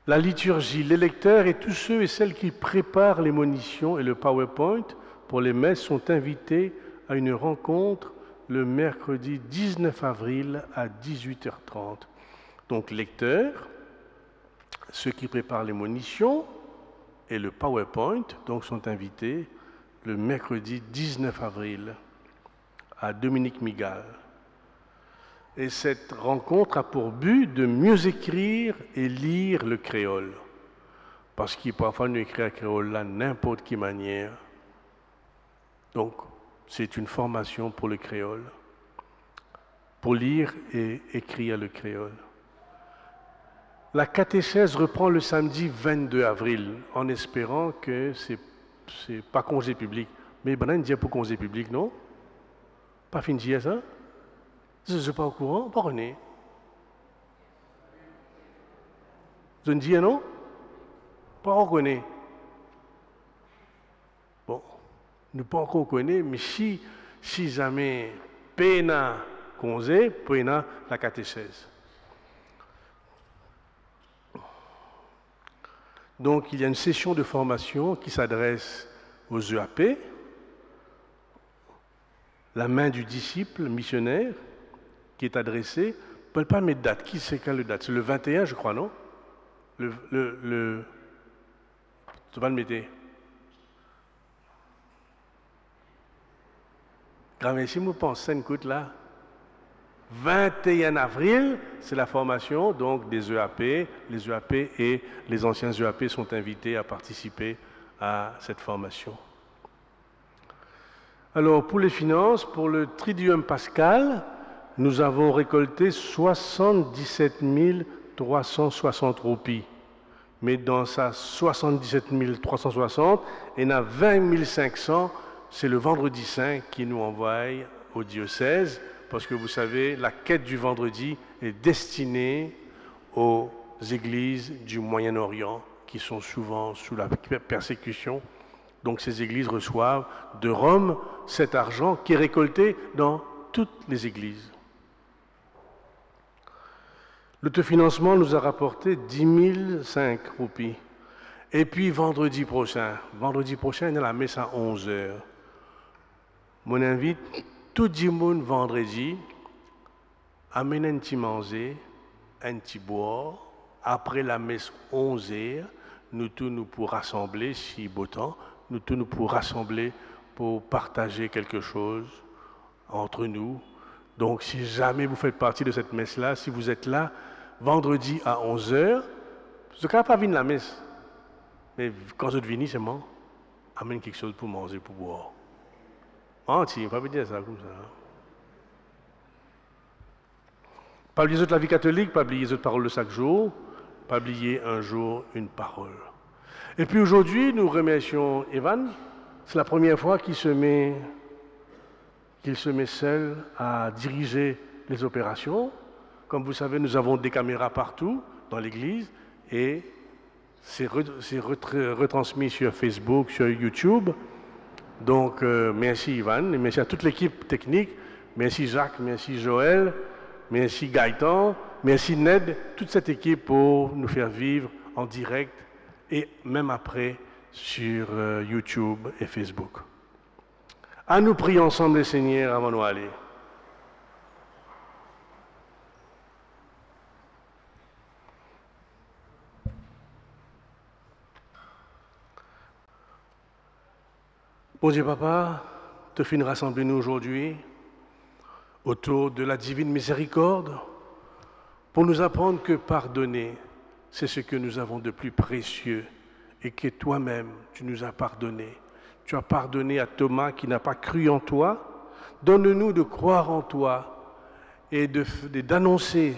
La liturgie, les lecteurs et tous ceux et celles qui préparent les monitions et le PowerPoint pour les messes sont invités à une rencontre le mercredi 19 avril à 18h30. Donc, lecteurs, ceux qui préparent les monitions et le PowerPoint donc, sont invités le mercredi 19 avril à Dominique Migal. Et cette rencontre a pour but de mieux écrire et lire le créole. Parce qu'il peut parfois nous écrire le créole là n'importe quelle manière. Donc, c'est une formation pour le créole. Pour lire et écrire le créole. La catéchèse reprend le samedi 22 avril, en espérant que c'est pas congé public. Mais il y a un dia pour congé public, non? Pas fini à ça? Je ne suis pas au courant, pas rené. Je ne dis non? Pas reconnaît. Bon, nous pas encore connaît, mais si jamais pena congé, pena la catéchèse. Donc, il y a une session de formation qui s'adresse aux EAP, la main du disciple missionnaire, qui est adressée. Je ne peux pas mettre date. Qui c'est quelle date? C'est le 21, je crois, non? Tu vas le mettre. Grave, si vous pensez, écoute là, 21 avril, c'est la formation donc des EAP. Les EAP et les anciens EAP sont invités à participer à cette formation. Alors, pour les finances, pour le Triduum Pascal, nous avons récolté 77 360 roupies. Mais dans ça, 77 360, il y en a 20 500, c'est le vendredi saint qui nous envoie au diocèse, parce que vous savez, la quête du vendredi est destinée aux églises du Moyen-Orient qui sont souvent sous la persécution. Donc ces églises reçoivent de Rome cet argent qui est récolté dans toutes les églises. L'autofinancement nous a rapporté 10 005 roupies. Et puis vendredi prochain, il y a la messe à 11h. Mon invite tout le monde vendredi à amener un petit manger, un petit boire. Après la messe 11h, nous tous nous pour rassembler, si beau temps, nous tous nous pour rassembler pour partager quelque chose entre nous. Donc si jamais vous faites partie de cette messe-là, si vous êtes là, vendredi à 11h, ce n'est pas venir la messe. Mais quand vous venez, c'est moi, amène quelque chose pour manger, pour boire. Ah, tu ne peux pas dire ça comme ça. Pas oublier la vie catholique, pas oublier les autres paroles de chaque jour, pas oublier un jour une parole. Et puis aujourd'hui, nous remercions Evan. C'est la première fois qu'il se met seul à diriger les opérations. Comme vous savez, nous avons des caméras partout dans l'église et c'est retransmis sur Facebook, sur YouTube. Donc, merci Ivan, et merci à toute l'équipe technique. Merci Jacques, merci Joël, merci Gaëtan, merci Ned, toute cette équipe pour nous faire vivre en direct et même après sur YouTube et Facebook. À nous prier ensemble, les Seigneurs, avant de aller. Bon Dieu Papa, te fin rassembler nous aujourd'hui autour de la divine miséricorde pour nous apprendre que pardonner, c'est ce que nous avons de plus précieux et que toi-même, tu nous as pardonné. Tu as pardonné à Thomas qui n'a pas cru en toi. Donne-nous de croire en toi et d'annoncer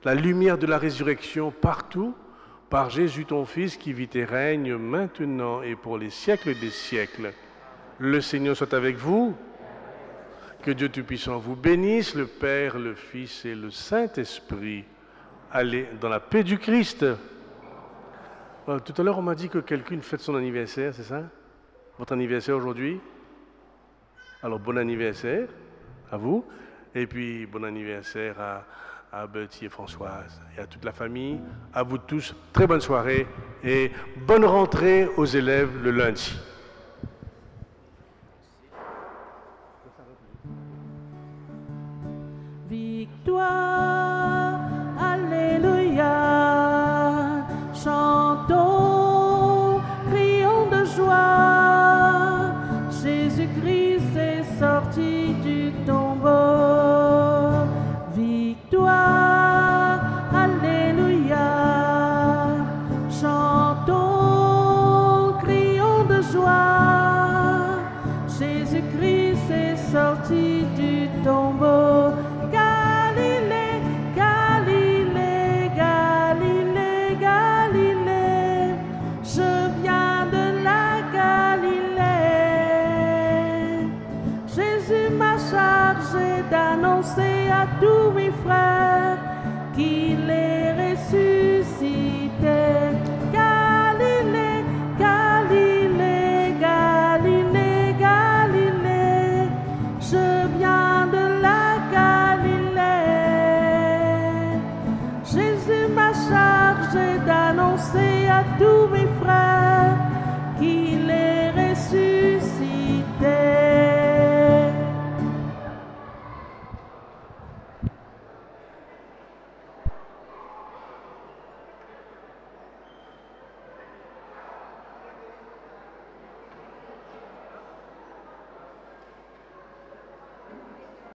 la lumière de la résurrection partout par Jésus ton Fils qui vit et règne maintenant et pour les siècles des siècles. Le Seigneur soit avec vous. Que Dieu Tout-Puissant vous bénisse, le Père, le Fils et le Saint-Esprit. Allez dans la paix du Christ. Tout à l'heure, on m'a dit que quelqu'un fête son anniversaire, c'est ça? Votre anniversaire aujourd'hui? Alors, bon anniversaire à vous. Et puis, bon anniversaire à Bertie et Françoise et à toute la famille. À vous tous, très bonne soirée et bonne rentrée aux élèves le lundi. Victoire, alléluia, chantons, prions de joie, Jésus-Christ est sorti du tombeau. Victoire, alléluia, chantons, crions de joie, Jésus-Christ est sorti du tombeau. D'annoncer à tous mes frères qu'il est ressuscité. Galilée, Galilée, Galilée, Galilée, je viens de la Galilée. Jésus m'a chargé d'annoncer à tous